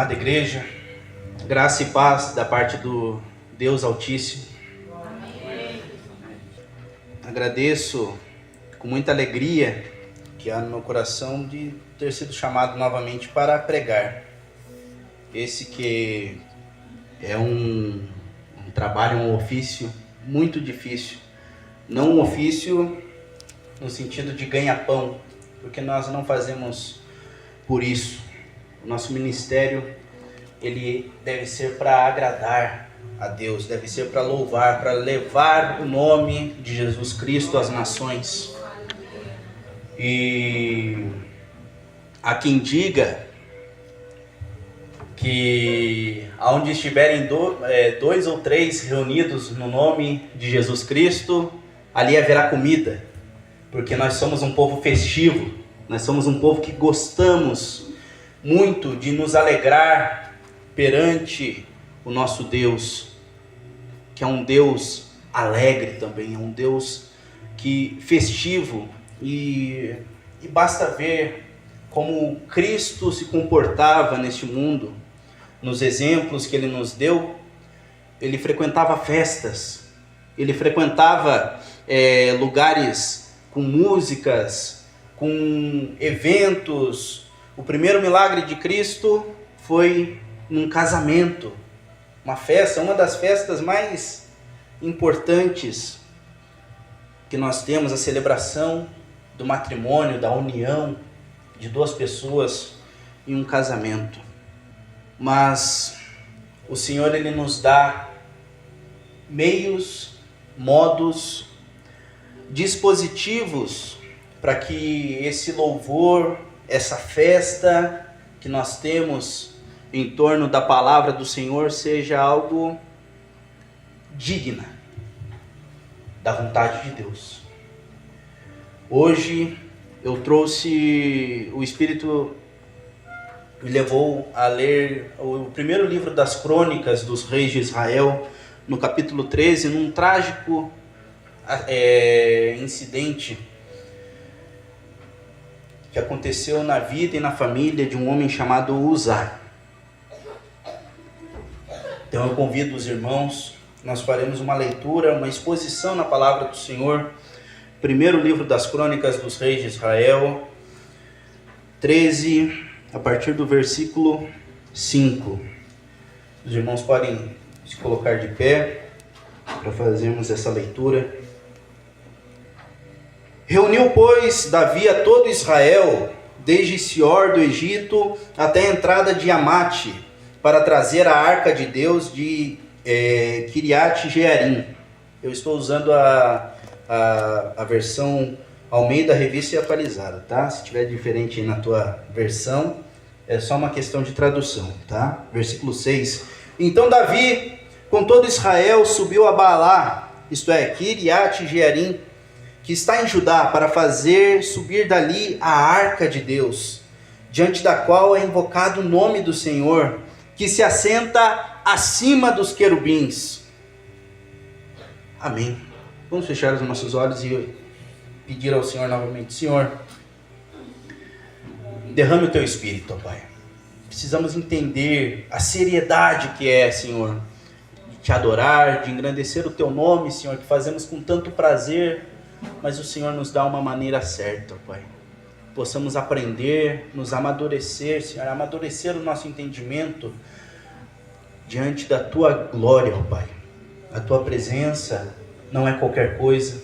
Amada igreja, graça e paz da parte do Deus Altíssimo. Agradeço com muita alegria que há no meu coração de ter sido chamado novamente para pregar. Esse que é um trabalho, um ofício muito difícil. Não um ofício no sentido de ganha-pão, porque nós não fazemos por isso. O nosso ministério, ele deve ser para agradar a Deus, deve ser para louvar, para levar o nome de Jesus Cristo às nações. E há quem diga que aonde estiverem dois ou três reunidos no nome de Jesus Cristo, ali haverá comida, porque nós somos um povo festivo, nós somos um povo que gostamos muito de nos alegrar perante o nosso Deus, que é um Deus alegre também, é um Deus festivo, e basta ver como Cristo se comportava neste mundo, nos exemplos que Ele nos deu. Ele frequentava festas, Ele frequentava lugares com músicas, com eventos. O primeiro milagre de Cristo foi num casamento, uma festa, uma das festas mais importantes que nós temos, a celebração do matrimônio, da união de duas pessoas em um casamento. Mas o Senhor, Ele nos dá meios, modos, dispositivos para que esse louvor, essa festa que nós temos em torno da palavra do Senhor seja algo digna da vontade de Deus. Hoje eu trouxe, o Espírito me levou a ler o primeiro livro das crônicas dos reis de Israel, no capítulo 13, num trágico incidente que aconteceu na vida e na família de um homem chamado Uzá. Então eu convido os irmãos, nós faremos uma leitura, uma exposição na palavra do Senhor. Primeiro livro das crônicas dos reis de Israel, 13, a partir do versículo 5. Os irmãos podem se colocar de pé para fazermos essa leitura. Reuniu, pois, Davi a todo Israel, desde Sior do Egito até a entrada de Amate, para trazer a arca de Deus de Kiriat Jearim. Eu estou usando a versão Almeida Revista e Atualizada, tá? Se tiver diferente aí na tua versão, é só uma questão de tradução, tá? Versículo 6. Então Davi, com todo Israel, subiu a Baalá, isto é, Kiriat Jearim, que está em Judá, para fazer subir dali a arca de Deus, diante da qual é invocado o nome do Senhor, que se assenta acima dos querubins. Amém. Vamos fechar os nossos olhos e pedir ao Senhor novamente: Senhor, derrame o Teu Espírito, ó Pai. Precisamos entender a seriedade que é, Senhor, de Te adorar, de engrandecer o Teu nome, Senhor, que fazemos com tanto prazer, mas o Senhor nos dá uma maneira certa, ó Pai. Possamos aprender, nos amadurecer, Senhor, amadurecer o nosso entendimento diante da Tua glória, ó Pai. A Tua presença não é qualquer coisa.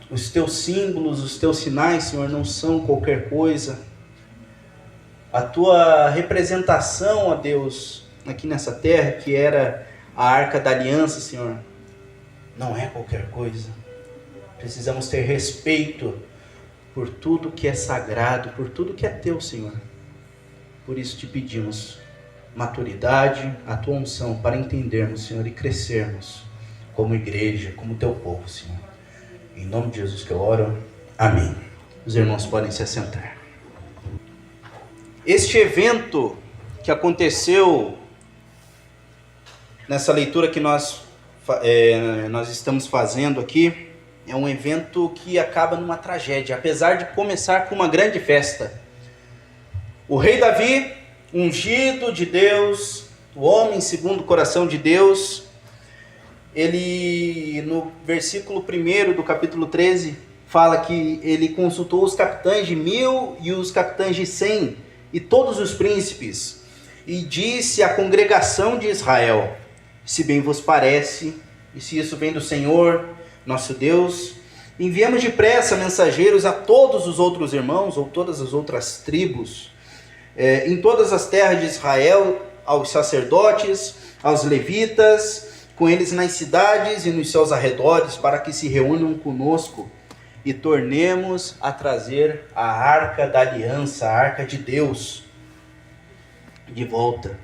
Os Teus símbolos, os Teus sinais, Senhor, não são qualquer coisa. A Tua representação, ó Deus, aqui nessa terra, que era a Arca da Aliança, Senhor, não é qualquer coisa. Precisamos ter respeito por tudo que é sagrado, por tudo que é Teu, Senhor. Por isso Te pedimos maturidade, a Tua unção, para entendermos, Senhor, e crescermos como igreja, como Teu povo, Senhor. Em nome de Jesus que eu oro. Amém. Os irmãos podem se assentar. Este evento que aconteceu nessa leitura que nós estamos fazendo aqui, é um evento que acaba numa tragédia, apesar de começar com uma grande festa. O rei Davi ungido de Deus, o homem segundo o coração de Deus, ele, no versículo 1 do capítulo 13, fala que ele consultou os capitães de 1000 e os capitães de 100 e todos os príncipes, e disse à congregação de Israel: se bem vos parece, e se isso vem do Senhor, nosso Deus, enviemos depressa mensageiros a todos os outros irmãos, ou todas as outras tribos, em todas as terras de Israel, aos sacerdotes, aos levitas, com eles nas cidades e nos seus arredores, para que se reúnam conosco e tornemos a trazer a arca da aliança, a arca de Deus, de volta.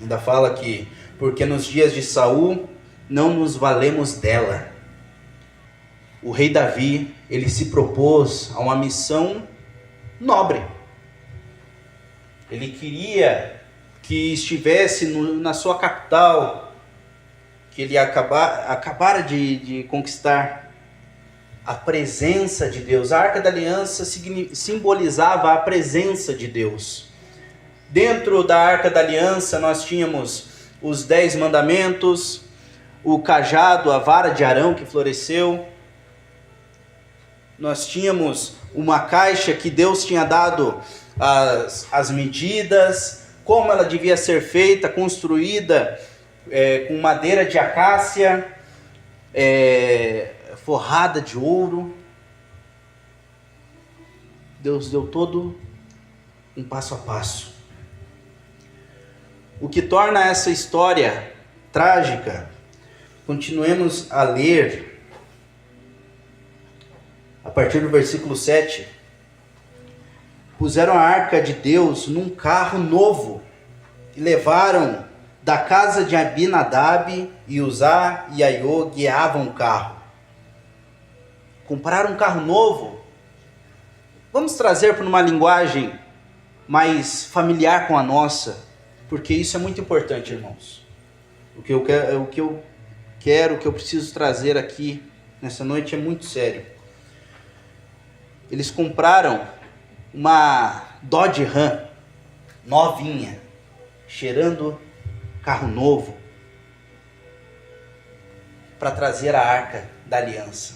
Ainda fala que, porque nos dias de Saul não nos valemos dela. O rei Davi, ele se propôs a uma missão nobre. Ele queria que estivesse na sua capital, que ele acabara de conquistar, a presença de Deus. A Arca da Aliança simbolizava a presença de Deus. Dentro da Arca da Aliança nós tínhamos os 10 mandamentos, o cajado, a vara de Arão que floresceu. Nós tínhamos uma caixa que Deus tinha dado as medidas, como ela devia ser feita, construída com madeira de acácia, forrada de ouro. Deus deu todo um passo a passo. O que torna essa história trágica, continuemos a ler a partir do versículo 7. Puseram a arca de Deus num carro novo e levaram da casa de Abinadab, e Uzá e Aiô guiavam o carro. Compraram um carro novo. Vamos trazer para uma linguagem mais familiar com a nossa, porque isso é muito importante, irmãos. O que eu preciso trazer aqui nessa noite é muito sério. Eles compraram uma Dodge Ram novinha, cheirando carro novo, para trazer a Arca da Aliança.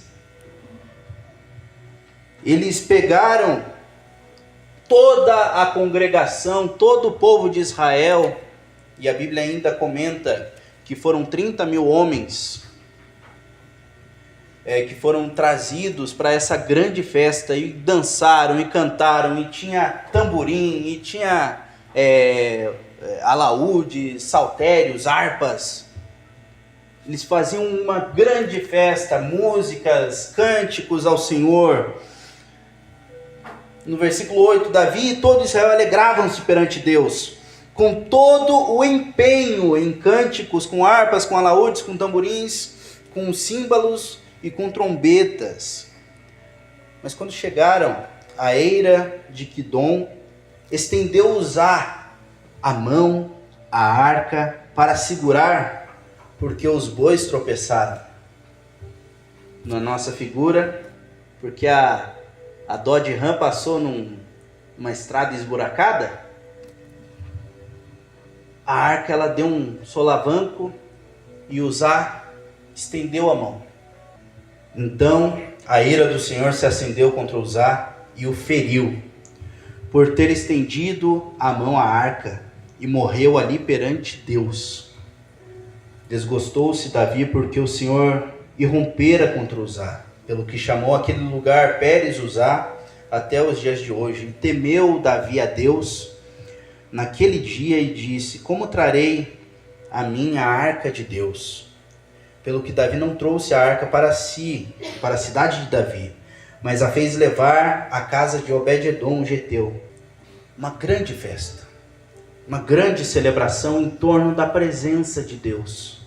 Eles pegaram toda a congregação, todo o povo de Israel, e a Bíblia ainda comenta que foram 30.000 homens que foram trazidos para essa grande festa, e dançaram e cantaram, e tinha tamborim, e tinha alaúde, saltérios, harpas. Eles faziam uma grande festa, músicas, cânticos ao Senhor. No versículo 8, Davi e todo Israel alegravam-se perante Deus, com todo o empenho em cânticos, com harpas, com alaúdes, com tamborins, com símbolos e com trombetas. Mas quando chegaram à eira de Quidom, estendeu Uzá a mão, a arca, para segurar, porque os bois tropeçaram. Na nossa figura, porque a Dodge Ram passou numa estrada esburacada, a arca ela deu um solavanco e Uzá estendeu a mão. Então a ira do Senhor se acendeu contra Uzá e o feriu, por ter estendido a mão à arca, e morreu ali perante Deus. Desgostou-se Davi porque o Senhor irrompera contra Uzá, pelo que chamou aquele lugar Pérez Uzá até os dias de hoje. E temeu Davi a Deus naquele dia e disse: como trarei a minha arca de Deus? Pelo que Davi não trouxe a arca para si, para a cidade de Davi, mas a fez levar à casa de Obed-edom, geteu. Uma grande festa, uma grande celebração em torno da presença de Deus,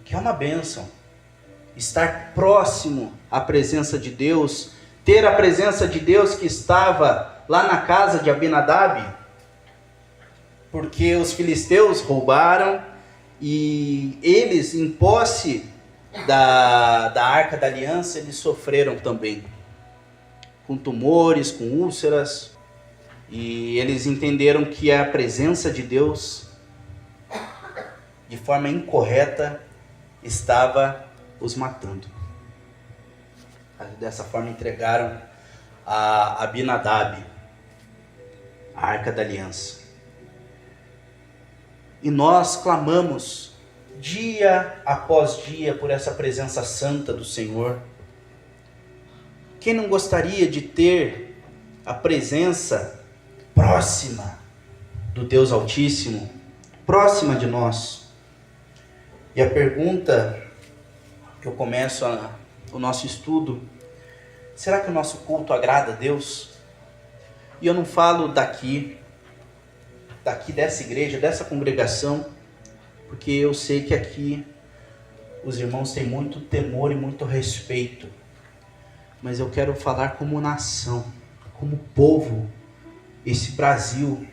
que é uma bênção. Estar próximo à presença de Deus, ter a presença de Deus que estava lá na casa de Abinadab, porque os filisteus roubaram, e eles, em posse da Arca da Aliança, eles sofreram também, com tumores, com úlceras. E eles entenderam que a presença de Deus, de forma incorreta, estava os matando. Dessa forma entregaram a Abinadab a Arca da Aliança. E nós clamamos dia após dia por essa presença santa do Senhor. Quem não gostaria de ter a presença próxima do Deus Altíssimo, próxima de nós? E a pergunta que eu começo o nosso estudo: será que o nosso culto agrada a Deus? E eu não falo daqui dessa igreja, dessa congregação, porque eu sei que aqui os irmãos têm muito temor e muito respeito, mas eu quero falar como nação, como povo, esse Brasil,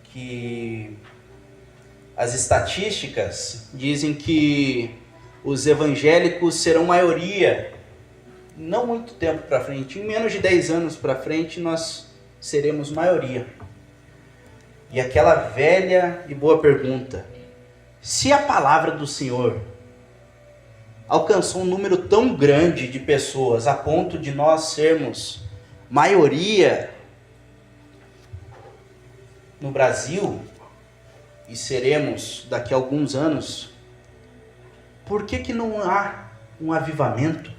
que as estatísticas dizem que os evangélicos serão maioria, não muito tempo para frente, em menos de 10 anos para frente nós seremos maioria. E aquela velha e boa pergunta: se a palavra do Senhor alcançou um número tão grande de pessoas a ponto de nós sermos maioria no Brasil, e seremos daqui a alguns anos, por que não há um avivamento?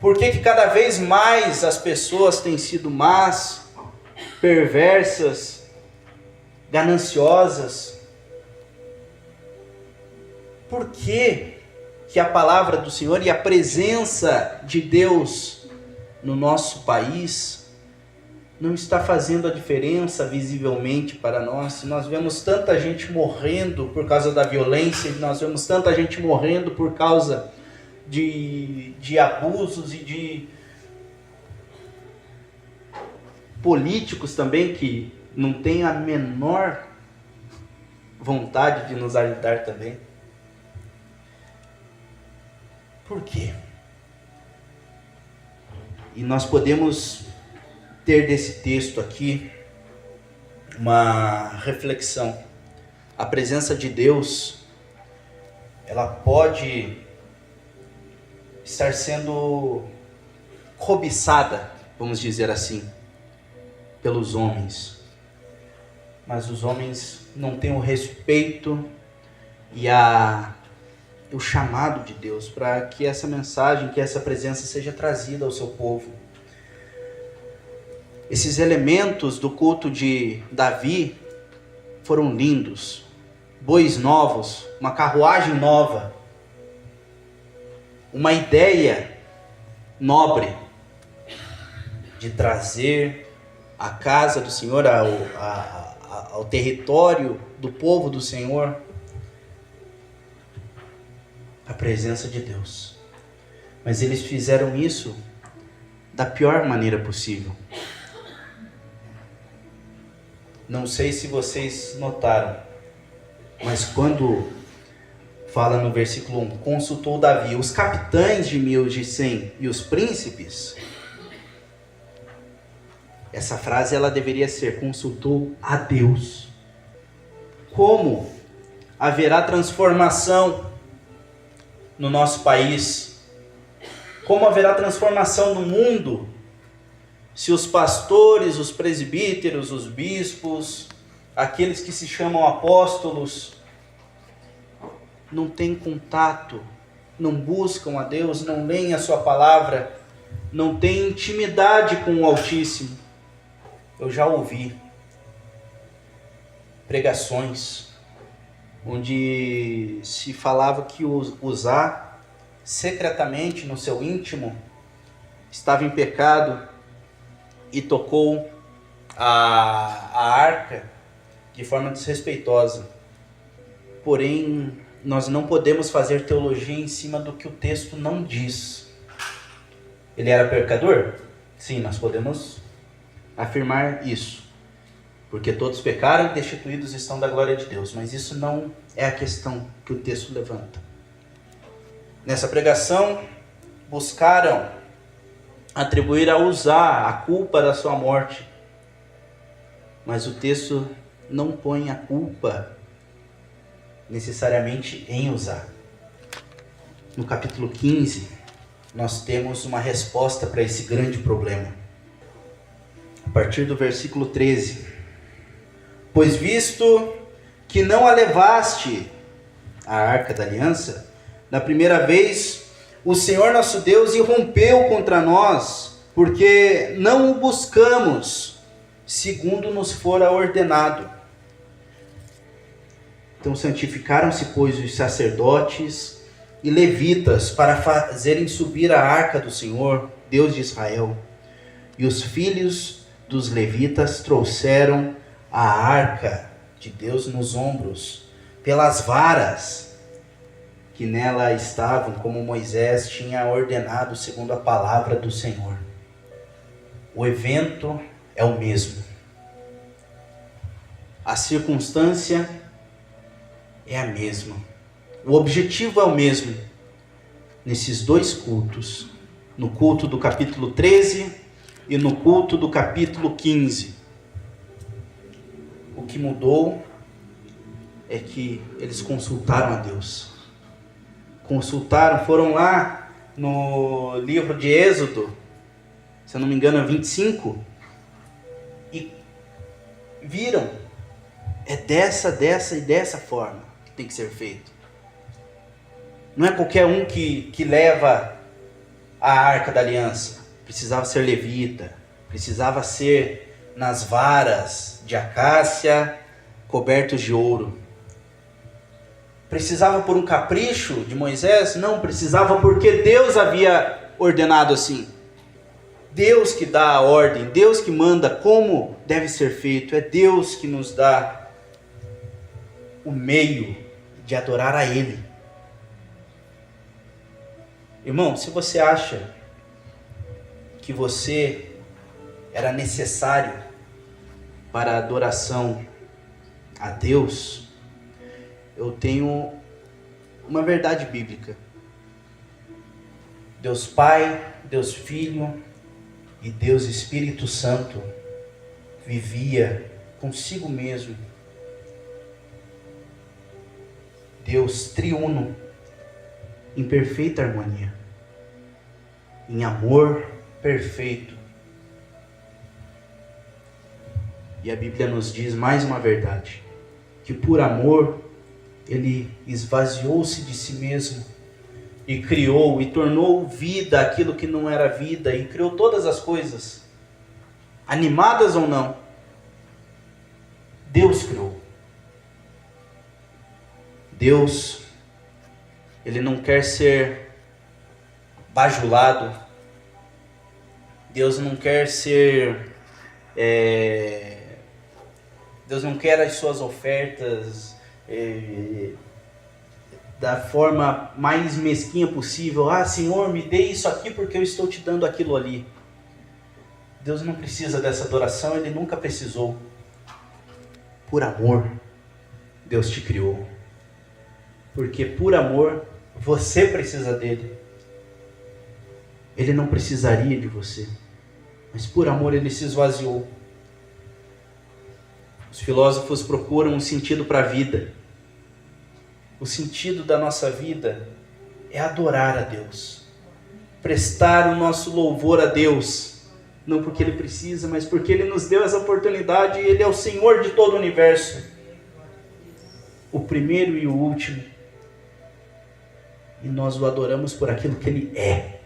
Por que cada vez mais as pessoas têm sido más, perversas, gananciosas? Por que a palavra do Senhor e a presença de Deus no nosso país não está fazendo a diferença visivelmente para nós? Nós vemos tanta gente morrendo por causa da violência, nós vemos tanta gente morrendo por causa de abusos e de políticos também que não têm a menor vontade de nos ajudar também. Por quê? E nós podemos ter desse texto aqui uma reflexão. A presença de Deus, ela pode estar sendo cobiçada, vamos dizer assim, pelos homens. Mas os homens não têm o respeito e o chamado de Deus para que essa mensagem, que essa presença seja trazida ao seu povo. Esses elementos do culto de Davi foram lindos. Bois novos, uma carruagem nova, uma ideia nobre de trazer a casa do Senhor ao território do povo do Senhor, a presença de Deus. Mas eles fizeram isso da pior maneira possível. Não sei se vocês notaram, mas quando fala no versículo 1, consultou Davi os capitães de 1000, de 100 e os príncipes, essa frase ela deveria ser: consultou a Deus. Como haverá transformação no nosso país? Como haverá transformação no mundo se os pastores, os presbíteros, os bispos, aqueles que se chamam apóstolos, não têm contato, não buscam a Deus, não leem a sua palavra, não têm intimidade com o Altíssimo? Eu já ouvi pregações onde se falava que usar secretamente no seu íntimo estava em pecado e tocou a arca de forma desrespeitosa. Porém, nós não podemos fazer teologia em cima do que o texto não diz. Ele era pecador? Sim, nós podemos afirmar isso, porque todos pecaram e destituídos estão da glória de Deus, mas isso não é a questão que o texto levanta. Nessa pregação, buscaram atribuir a Uzá a culpa da sua morte, mas o texto não põe a culpa necessariamente em Uzá. No capítulo 15, nós temos uma resposta para esse grande problema. A partir do versículo 13. Pois visto que não a levaste, a arca da aliança, na primeira vez, o Senhor nosso Deus irrompeu contra nós, porque não o buscamos, segundo nos fora ordenado. Então santificaram-se, pois, os sacerdotes e levitas para fazerem subir a arca do Senhor, Deus de Israel. E os filhos dos levitas trouxeram a arca de Deus nos ombros, pelas varas que nela estavam, como Moisés tinha ordenado segundo a palavra do Senhor. O evento é o mesmo. A circunstância é a mesma. O objetivo é o mesmo. Nesses dois cultos, no culto do capítulo 13 e no culto do capítulo 15. O que mudou é que eles consultaram a Deus. Consultaram, foram lá no livro de Êxodo, se eu não me engano, 25, e viram, é dessa e dessa forma que tem que ser feito. Não é qualquer um que leva a arca da aliança. Precisava ser levita, precisava ser nas varas de acácia, cobertos de ouro. Precisava por um capricho de Moisés? Não, precisava porque Deus havia ordenado assim. Deus que dá a ordem, Deus que manda como deve ser feito. É Deus que nos dá o meio de adorar a Ele. Irmão, se você acha que você era necessário para a adoração a Deus, eu tenho uma verdade bíblica. Deus Pai, Deus Filho e Deus Espírito Santo vivia consigo mesmo. Deus triuno, em perfeita harmonia, em amor perfeito. E a Bíblia nos diz mais uma verdade, que por amor Ele esvaziou-se de si mesmo e criou e tornou vida aquilo que não era vida, e criou todas as coisas, animadas ou não. Deus criou. Deus, Ele não quer ser bajulado. Deus não quer ser... Deus não quer as suas ofertas da forma mais mesquinha possível. Ah, Senhor, me dê isso aqui porque eu estou te dando aquilo ali. Deus não precisa dessa adoração, Ele nunca precisou. Por amor, Deus te criou. Porque por amor, você precisa dEle. Ele não precisaria de você, mas por amor Ele se esvaziou. Os filósofos procuram um sentido para a vida. O sentido da nossa vida é adorar a Deus, prestar o nosso louvor a Deus, não porque Ele precisa, mas porque Ele nos deu essa oportunidade, e Ele é o Senhor de todo o universo, o primeiro e o último, e nós o adoramos por aquilo que Ele é.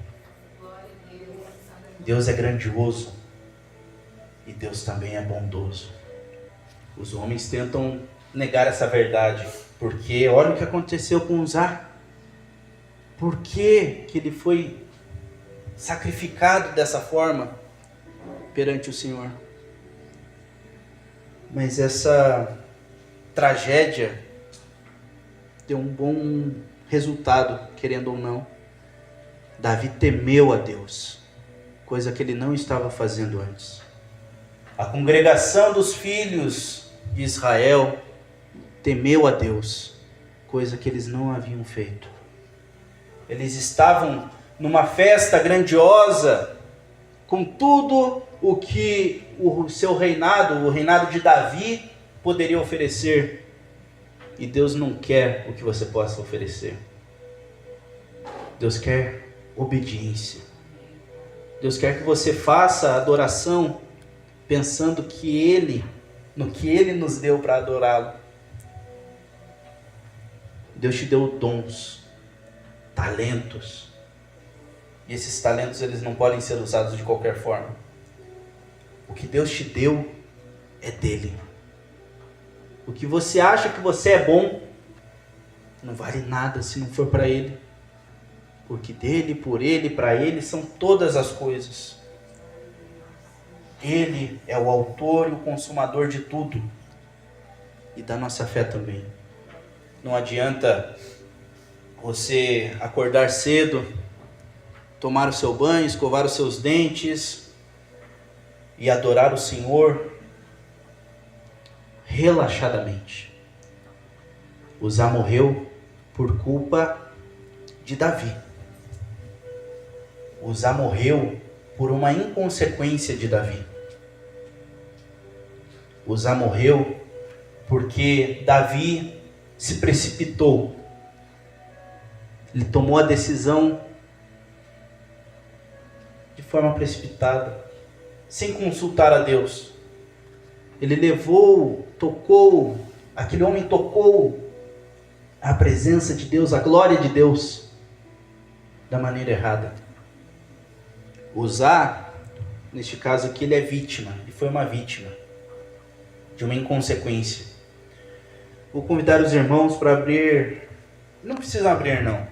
Deus é grandioso e Deus também é bondoso. Os homens tentam negar essa verdade, porque olha o que aconteceu com Uzá. Por que ele foi sacrificado dessa forma perante o Senhor? Mas essa tragédia deu um bom resultado, querendo ou não. Davi temeu a Deus, coisa que ele não estava fazendo antes. A congregação dos filhos de Israel temeu a Deus, coisa que eles não haviam feito. Eles estavam numa festa grandiosa, com tudo o que o seu reinado, o reinado de Davi, poderia oferecer. E Deus não quer o que você possa oferecer. Deus quer obediência. Deus quer que você faça a adoração pensando no que Ele nos deu para adorá-lo. Deus te deu dons, talentos. E esses talentos, eles não podem ser usados de qualquer forma. O que Deus te deu é dele. O que você acha que você é bom, não vale nada se não for para Ele. Porque dele, por Ele, para Ele são todas as coisas. Ele é o autor e o consumador de tudo. E da nossa fé também. Não adianta você acordar cedo, tomar o seu banho, escovar os seus dentes e adorar o Senhor relaxadamente. Uzá morreu por culpa de Davi. Uzá morreu por uma inconsequência de Davi. Uzá morreu porque Davi se precipitou. Ele tomou a decisão de forma precipitada, sem consultar a Deus. Ele aquele homem tocou a presença de Deus, a glória de Deus, da maneira errada. Uzá, neste caso aqui, ele é vítima, ele foi uma vítima de uma inconsequência. Vou convidar os irmãos para abrir, não precisam abrir não.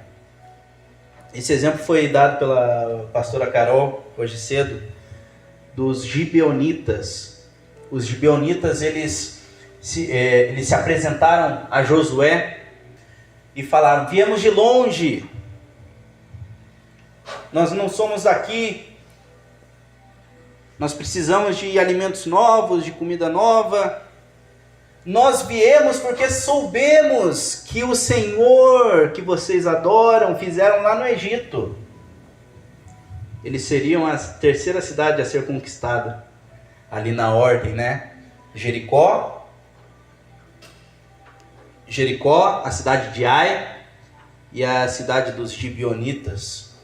Esse exemplo foi dado pela pastora Carol, hoje cedo, dos gibeonitas. Os gibeonitas, eles se apresentaram a Josué e falaram: viemos de longe, nós não somos daqui, nós precisamos de alimentos novos, de comida nova. Nós viemos porque soubemos que o Senhor que vocês adoram fizeram lá no Egito. Eles seriam a terceira cidade a ser conquistada, ali na ordem, né? Jericó, a cidade de Ai e a cidade dos gibeonitas.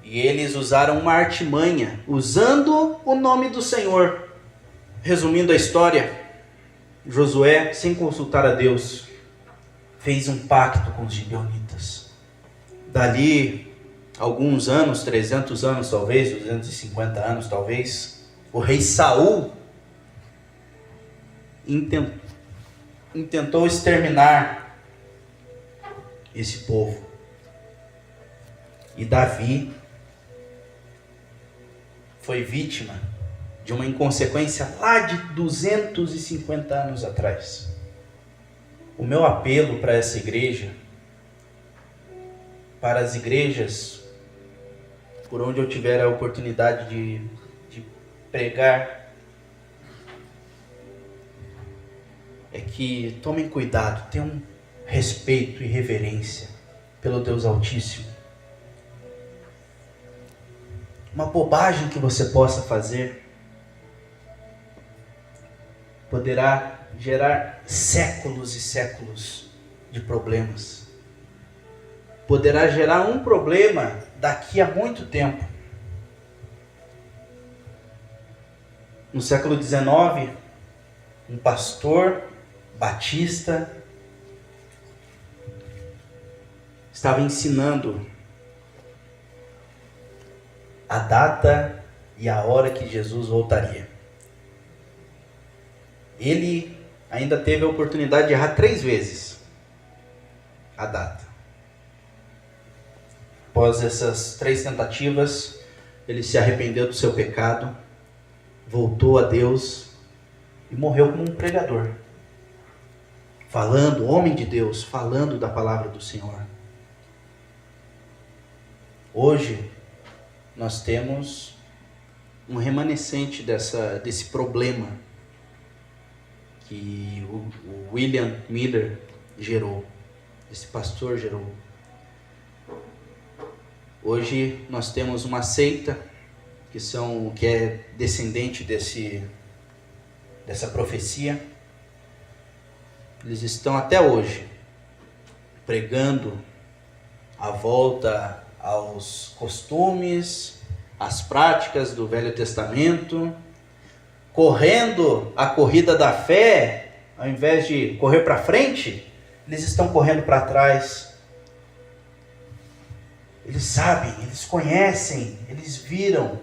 E eles usaram uma artimanha, usando o nome do Senhor. Resumindo a história, Josué, sem consultar a Deus, fez um pacto com os gibeonitas. Dali, alguns anos, 300 anos talvez, 250 anos talvez, o rei Saul intentou exterminar esse povo. E Davi foi vítima de uma inconsequência lá de 250 anos atrás. O meu apelo para essa igreja, para as igrejas por onde eu tiver a oportunidade de pregar, é que tomem cuidado, tenham respeito e reverência pelo Deus Altíssimo. Uma bobagem que você possa fazer poderá gerar séculos e séculos de problemas. Poderá gerar um problema daqui a muito tempo. No século XIX, um pastor batista estava ensinando a data e a hora que Jesus voltaria. Ele ainda teve a oportunidade de errar 3 vezes a data. Após essas 3 tentativas, ele se arrependeu do seu pecado, voltou a Deus e morreu como um pregador, falando, homem de Deus, falando da palavra do Senhor. Hoje, nós temos um remanescente desse problema que o William Miller gerou, esse pastor gerou. Hoje nós temos uma seita que é descendente dessa profecia, eles estão até hoje pregando a volta aos costumes, às práticas do Velho Testamento, correndo a corrida da fé, ao invés de correr para frente, eles estão correndo para trás. Eles sabem, eles conhecem, eles viram,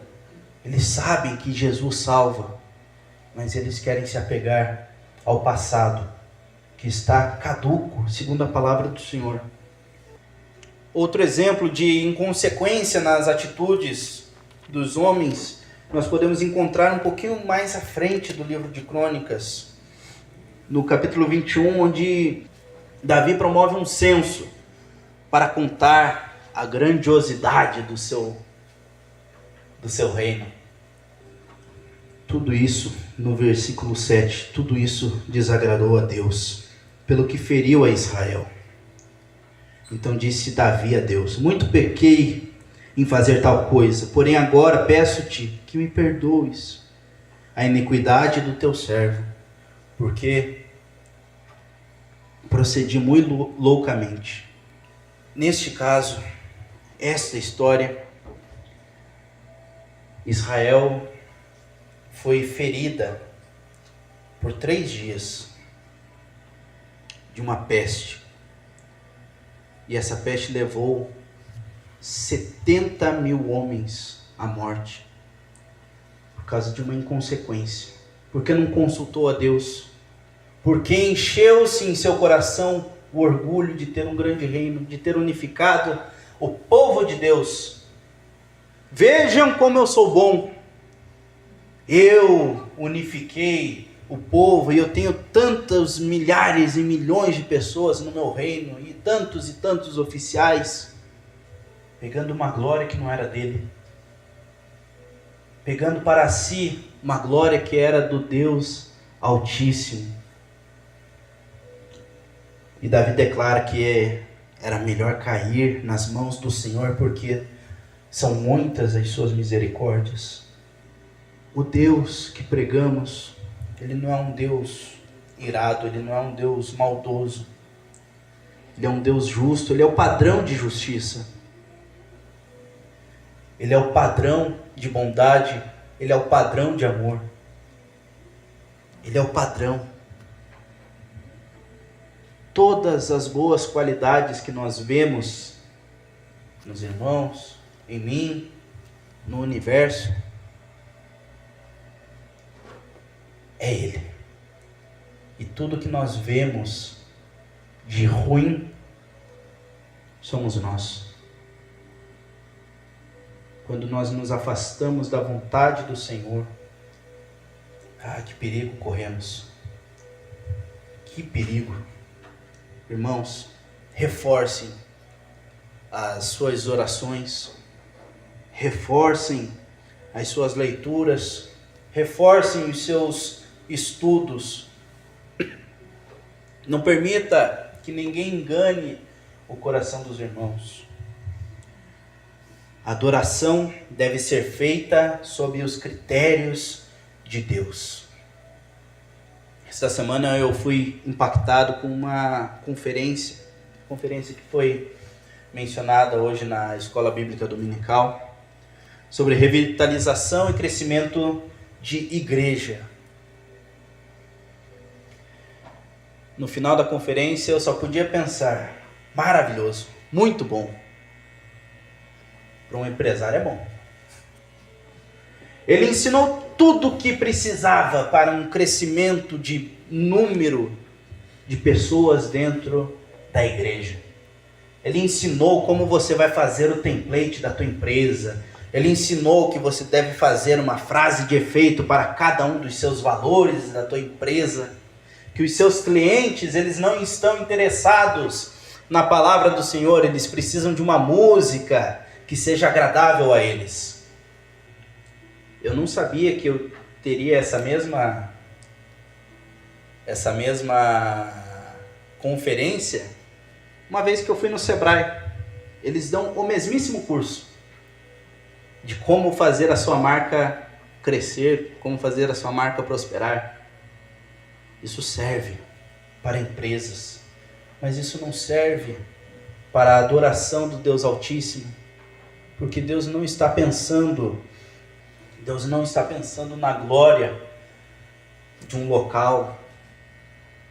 eles sabem que Jesus salva, mas eles querem se apegar ao passado, que está caduco, segundo a palavra do Senhor. Outro exemplo de inconsequência nas atitudes dos homens, nós podemos encontrar um pouquinho mais à frente do livro de Crônicas, no capítulo 21, onde Davi promove um censo para contar a grandiosidade do seu reino. Tudo isso, no versículo 7, tudo isso desagradou a Deus, pelo que feriu a Israel. Então disse Davi a Deus: muito pequei em fazer tal coisa, porém agora peço-te que me perdoes a iniquidade do teu servo, porque procedi muito loucamente. Neste caso, esta história, Israel foi ferida por 3 dias de uma peste. E essa peste levou 70.000 homens à morte, por causa de uma inconsequência. Porque não consultou a Deus, porque encheu-se em seu coração o orgulho de ter um grande reino, de ter unificado o povo de Deus. Vejam como eu sou bom, eu unifiquei o povo e eu tenho tantos milhares e milhões de pessoas no meu reino e tantos oficiais, pegando uma glória que não era dele, pegando para si uma glória que era do Deus Altíssimo. E Davi declara que era melhor cair nas mãos do Senhor, porque são muitas as suas misericórdias. O Deus que pregamos, Ele não é um Deus irado, Ele não é um Deus maldoso. Ele é um Deus justo, Ele é o padrão de justiça. Ele é o padrão de bondade, Ele é o padrão de amor. Ele é o padrão. Todas as boas qualidades que nós vemos nos irmãos, em mim, no universo, é Ele. E tudo que nós vemos de ruim, somos nós. Quando nós nos afastamos da vontade do Senhor, que perigo corremos. Que perigo. Irmãos, reforcem as suas orações, reforcem as suas leituras, reforcem os seus estudos. Não permita que ninguém engane o coração dos irmãos. A adoração deve ser feita sob os critérios de Deus. Esta semana eu fui impactado com uma conferência que foi mencionada hoje na Escola Bíblica Dominical, sobre revitalização e crescimento de igreja. No final da conferência eu só podia pensar: maravilhoso, muito bom. Para um empresário é bom. Ele ensinou tudo o que precisava para um crescimento de número de pessoas dentro da igreja. Ele ensinou como você vai fazer o template da tua empresa. Ele ensinou que você deve fazer uma frase de efeito para cada um dos seus valores da tua empresa. Que os seus clientes, eles não estão interessados na palavra do Senhor, eles precisam de uma música que seja agradável a eles. Eu não sabia que eu teria essa mesma conferência, uma vez que eu fui no Sebrae. Eles dão o mesmíssimo curso. de como fazer a sua marca crescer, como fazer a sua marca prosperar. Isso serve para empresas, mas isso não serve para a adoração do Deus Altíssimo, porque Deus não está pensando na glória de um local,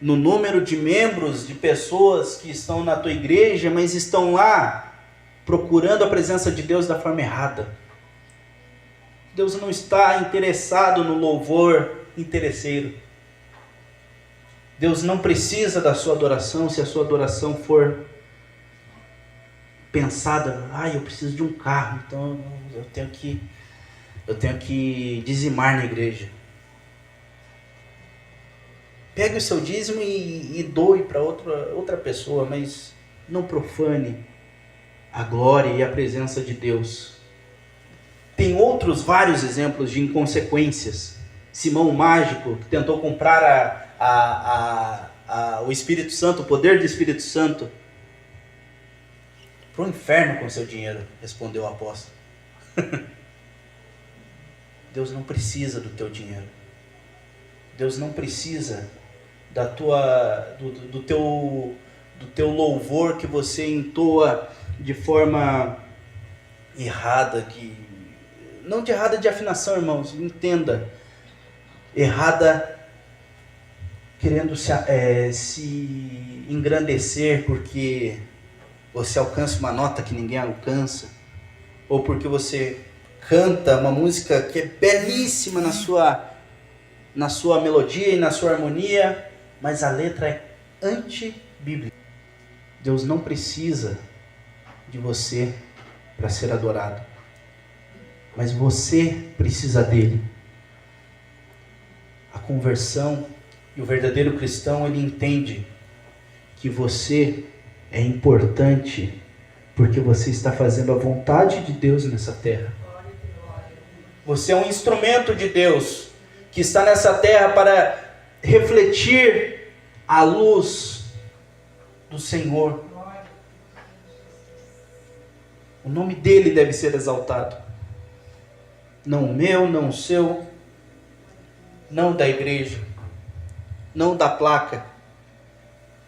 no número de membros, de pessoas que estão na tua igreja, mas estão lá procurando a presença de Deus da forma errada. Deus não está interessado no louvor interesseiro. Deus não precisa da sua adoração se a sua adoração for pensada, eu preciso de um carro, então eu tenho que dizimar na igreja. Pegue o seu dízimo e doe para outra pessoa, mas não profane a glória e a presença de Deus. Tem outros vários exemplos de inconsequências. Simão o mágico, que tentou comprar o Espírito Santo, o poder do Espírito Santo, para o inferno com seu dinheiro, respondeu o apóstolo. Deus não precisa do teu dinheiro. Deus não precisa do teu louvor que você entoa de forma errada, não de errada de afinação, irmãos, entenda, errada querendo se engrandecer porque você alcança uma nota que ninguém alcança, ou porque você canta uma música que é belíssima na sua melodia e na sua harmonia, mas a letra é anti-bíblica. Deus não precisa de você para ser adorado, mas você precisa dele. A conversão e o verdadeiro cristão, ele entende que você é importante porque você está fazendo a vontade de Deus nessa terra. Você é um instrumento de Deus que está nessa terra para refletir a luz do Senhor. O nome dele deve ser exaltado. Não o meu, não o seu, não da igreja, não da placa.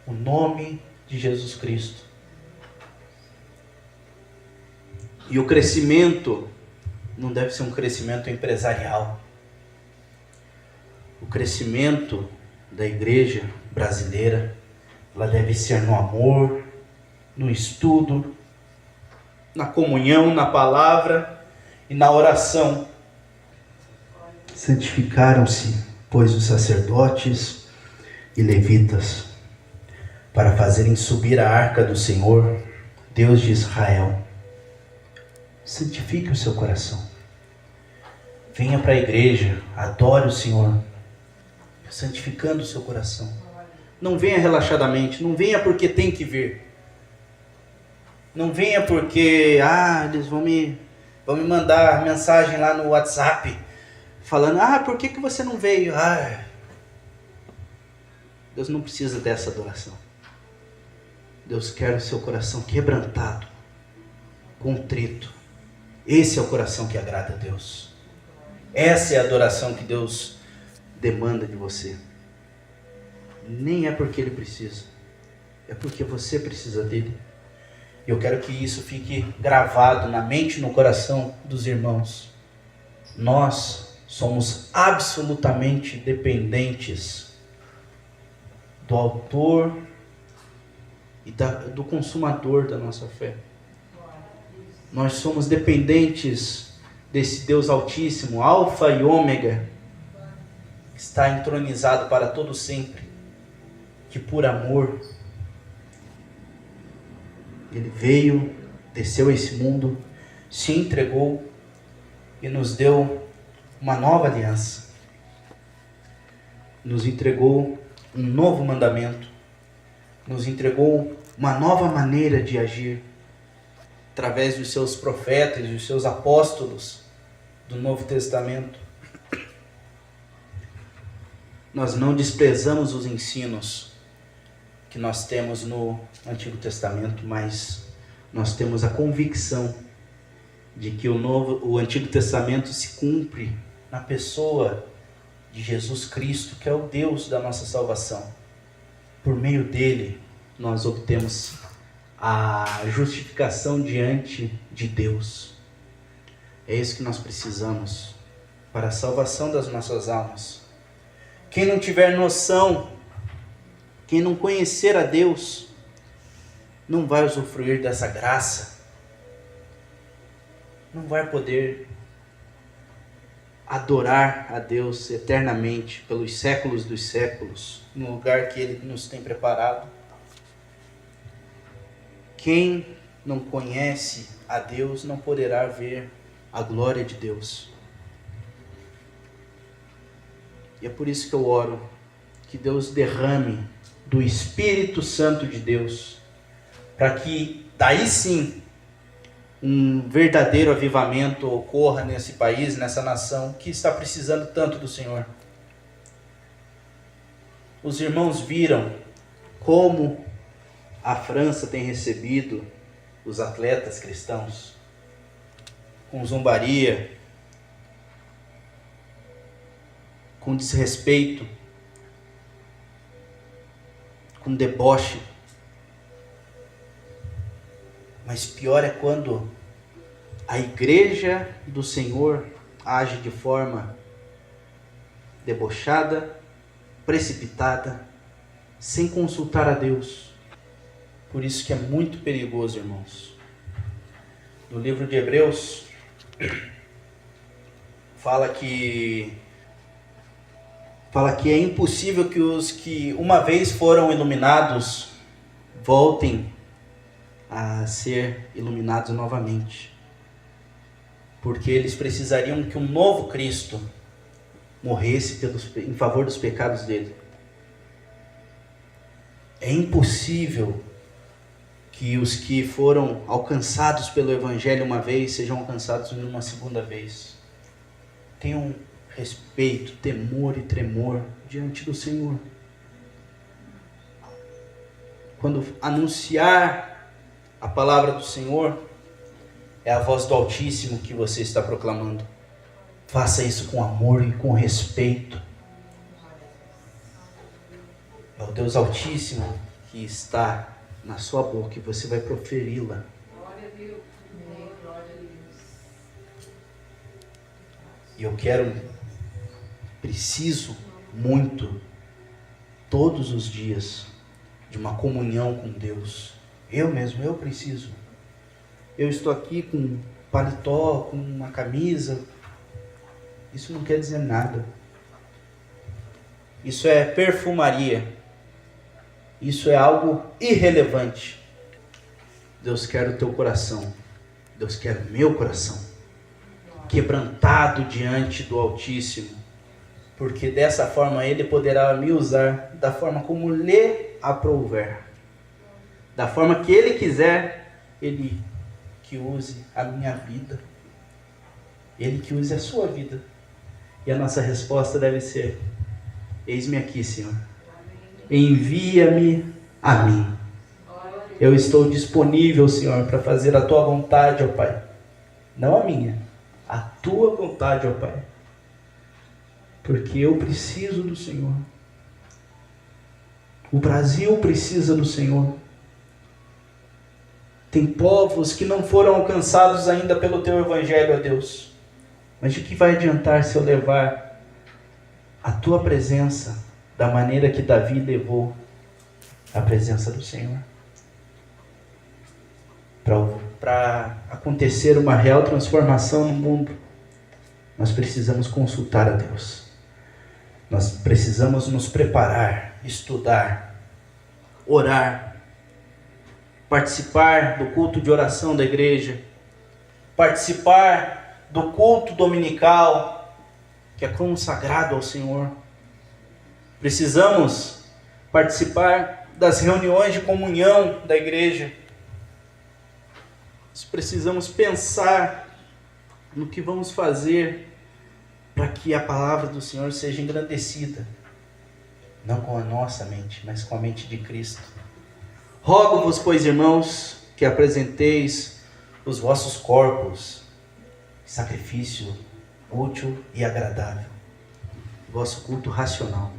O nome de Jesus Cristo. E o crescimento não deve ser um crescimento empresarial. O crescimento da igreja brasileira, ela deve ser no amor, no estudo, na comunhão, na palavra e na oração. Santificaram-se, pois, os sacerdotes e levitas, para fazerem subir a arca do Senhor, Deus de Israel. Santifique o seu coração. Venha para a igreja, adore o Senhor, santificando o seu coração. Não venha relaxadamente, não venha porque tem que vir. Não venha porque, eles vão me mandar mensagem lá no WhatsApp, falando, por que você não veio? Deus não precisa dessa adoração. Deus quer o seu coração quebrantado, contrito. Esse é o coração que agrada a Deus. Essa é a adoração que Deus demanda de você. Nem é porque Ele precisa, é porque você precisa dEle. E eu quero que isso fique gravado na mente e no coração dos irmãos. Nós somos absolutamente dependentes do autor e do consumador da nossa fé. Nós somos dependentes desse Deus Altíssimo, Alfa e Ômega, que está entronizado para todo sempre, que por amor Ele veio, desceu a esse mundo, se entregou e nos deu uma nova aliança. Nos entregou um novo mandamento. Nos entregou uma nova maneira de agir através dos seus profetas e dos seus apóstolos do Novo Testamento. Nós não desprezamos os ensinos que nós temos no Antigo Testamento, mas nós temos a convicção de que o Antigo Testamento se cumpre na pessoa de Jesus Cristo, que é o Deus da nossa salvação. Por meio dele, nós obtemos a justificação diante de Deus. É isso que nós precisamos para a salvação das nossas almas. Quem não tiver noção, quem não conhecer a Deus, não vai usufruir dessa graça, não vai poder adorar a Deus eternamente, pelos séculos dos séculos, no lugar que Ele nos tem preparado. Quem não conhece a Deus não poderá ver a glória de Deus. E é por isso que eu oro, que Deus derrame do Espírito Santo de Deus, para que daí sim um verdadeiro avivamento ocorra nesse país, nessa nação, que está precisando tanto do Senhor. Os irmãos viram como a França tem recebido os atletas cristãos, com zombaria, com desrespeito, com deboche. Mas pior é quando a igreja do Senhor age de forma debochada, precipitada, sem consultar a Deus. Por isso que é muito perigoso, irmãos. No livro de Hebreus, fala que é impossível que os que uma vez foram iluminados voltem a ser iluminados novamente, porque eles precisariam que um novo Cristo morresse em favor dos pecados dele. É impossível que os que foram alcançados pelo Evangelho uma vez sejam alcançados uma segunda vez. Tenham respeito, temor e tremor diante do Senhor. Quando anunciar a palavra do Senhor, é a voz do Altíssimo que você está proclamando. Faça isso com amor e com respeito. É o Deus Altíssimo que está na sua boca e você vai proferi-la. Glória a Deus. Glória a Deus. E eu preciso muito, todos os dias, de uma comunhão com Deus. Eu preciso. Eu estou aqui com um paletó, com uma camisa. Isso não quer dizer nada. Isso é perfumaria. Isso é algo irrelevante. Deus quer o teu coração. Deus quer o meu coração. Quebrantado diante do Altíssimo. Porque dessa forma Ele poderá me usar da forma como lhe aprouver. Da forma que Ele quiser, Ele que use a minha vida. Ele que use a sua vida. E a nossa resposta deve ser: eis-me aqui, Senhor. Envia-me a mim. Eu estou disponível, Senhor, para fazer a tua vontade, ó Pai. Não a minha, a tua vontade, ó Pai. Porque eu preciso do Senhor. O Brasil precisa do Senhor. Tem povos que não foram alcançados ainda pelo teu evangelho, ó Deus. Mas de que vai adiantar se eu levar a tua presença da maneira que Davi levou a presença do Senhor? Para acontecer uma real transformação no mundo, nós precisamos consultar a Deus. Nós precisamos nos preparar, estudar, orar, participar do culto de oração da igreja, participar do culto dominical, que é consagrado ao Senhor. Precisamos participar das reuniões de comunhão da igreja. Nós precisamos pensar no que vamos fazer para que a palavra do Senhor seja engrandecida, não com a nossa mente, mas com a mente de Cristo. Rogo-vos, pois, irmãos, que apresenteis os vossos corpos sacrifício útil e agradável, vosso culto racional.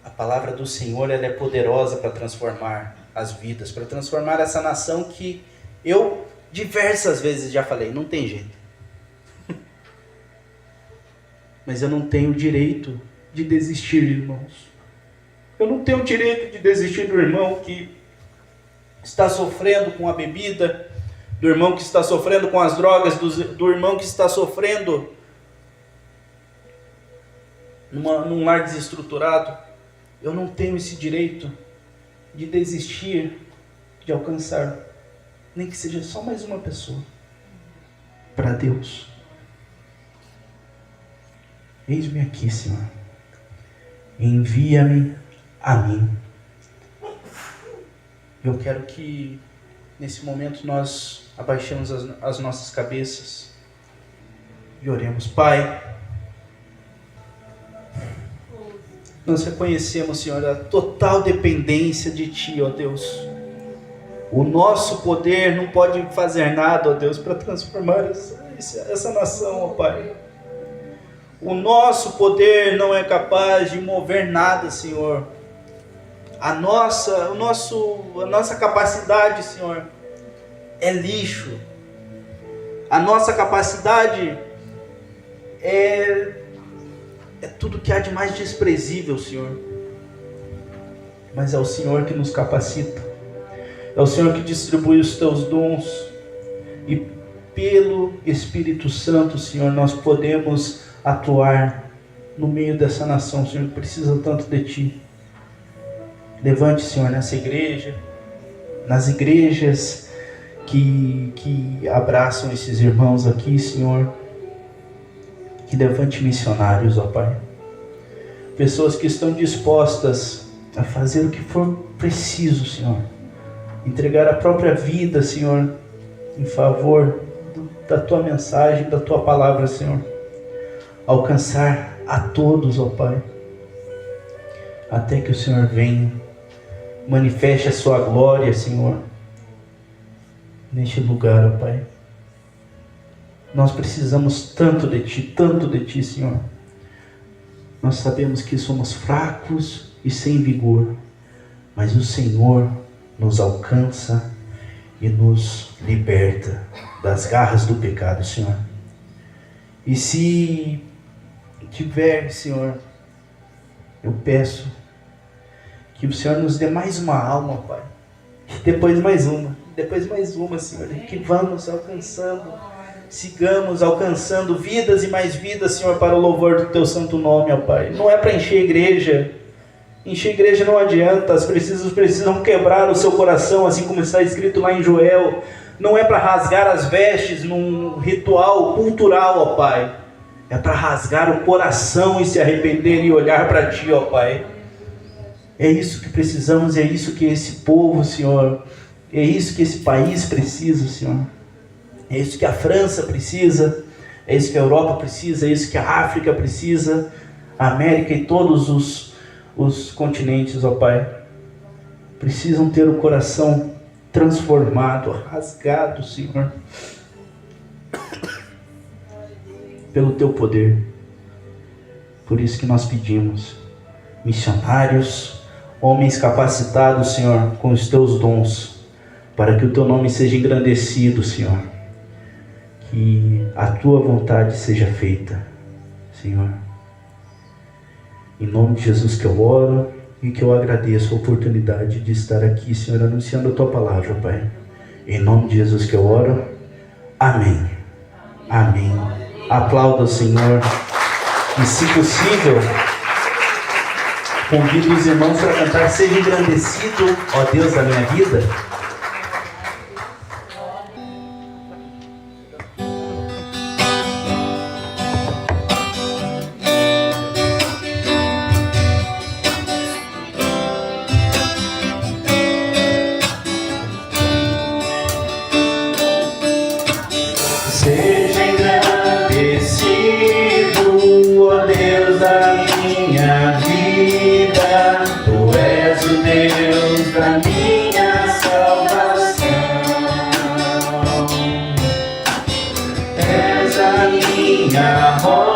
A palavra do Senhor, ela é poderosa para transformar as vidas, para transformar essa nação que eu diversas vezes já falei, não tem jeito. Mas eu não tenho direito de desistir, irmãos. Eu não tenho direito de desistir do irmão que está sofrendo com a bebida, do irmão que está sofrendo com as drogas, do irmão que está sofrendo num lar desestruturado. Eu não tenho esse direito de desistir de alcançar, nem que seja só mais uma pessoa, para Deus. Eis-me aqui, Senhor. Envia-me a mim. Eu quero que nesse momento nós abaixemos as nossas cabeças e oremos. Pai, nós reconhecemos, Senhor, a total dependência de Ti, ó Deus. O nosso poder não pode fazer nada, ó Deus, para transformar essa nação, ó Pai. O nosso poder não é capaz de mover nada, Senhor. A nossa capacidade, Senhor, é lixo. A nossa capacidade é tudo que há de mais desprezível, Senhor. Mas é o Senhor que nos capacita. É o Senhor que distribui os Teus dons. E pelo Espírito Santo, Senhor, nós podemos atuar no meio dessa nação, Senhor, que precisa tanto de Ti. Levante, Senhor, nessa igreja, nas igrejas que abraçam esses irmãos aqui, Senhor. Que levante missionários, ó Pai. Pessoas que estão dispostas a fazer o que for preciso, Senhor. Entregar a própria vida, Senhor, em favor da Tua mensagem, da Tua palavra, Senhor. Alcançar a todos, ó Pai. Até que o Senhor venha. Manifeste a Sua glória, Senhor, neste lugar, ó Pai. Nós precisamos tanto de Ti, Senhor. Nós sabemos que somos fracos e sem vigor, mas o Senhor nos alcança e nos liberta das garras do pecado, Senhor. E se tiver, Senhor, eu peço que o Senhor nos dê mais uma alma, Pai. Depois mais uma, Senhor. E que vamos alcançando, sigamos alcançando vidas e mais vidas, Senhor, para o louvor do Teu santo nome, ó Pai. Não é para encher igreja. Encher igreja não adianta. As precisam quebrar o seu coração, assim como está escrito lá em Joel. Não é para rasgar as vestes num ritual cultural, ó Pai. É para rasgar o coração e se arrepender e olhar para Ti, ó Pai. É isso que precisamos, é isso que esse povo, Senhor, é isso que esse país precisa, Senhor. É isso que a França precisa, é isso que a Europa precisa, é isso que a África precisa, a América e todos os continentes, ó Pai. Precisam ter o coração transformado, rasgado, Senhor, pelo Teu poder. Por isso que nós pedimos missionários, homens capacitados, Senhor, com os Teus dons, para que o Teu nome seja engrandecido, Senhor. Que a Tua vontade seja feita, Senhor. Em nome de Jesus que eu oro e que eu agradeço a oportunidade de estar aqui, Senhor, anunciando a Tua palavra, Pai. Em nome de Jesus que eu oro. Amém. Amém. Aplauda o Senhor. E se possível, convido os irmãos para cantar Seja Engrandecido, ó Deus da minha vida. Seja engrandecido, ó Deus da minha vida. Tu és o Deus da minha salvação. minha rosa.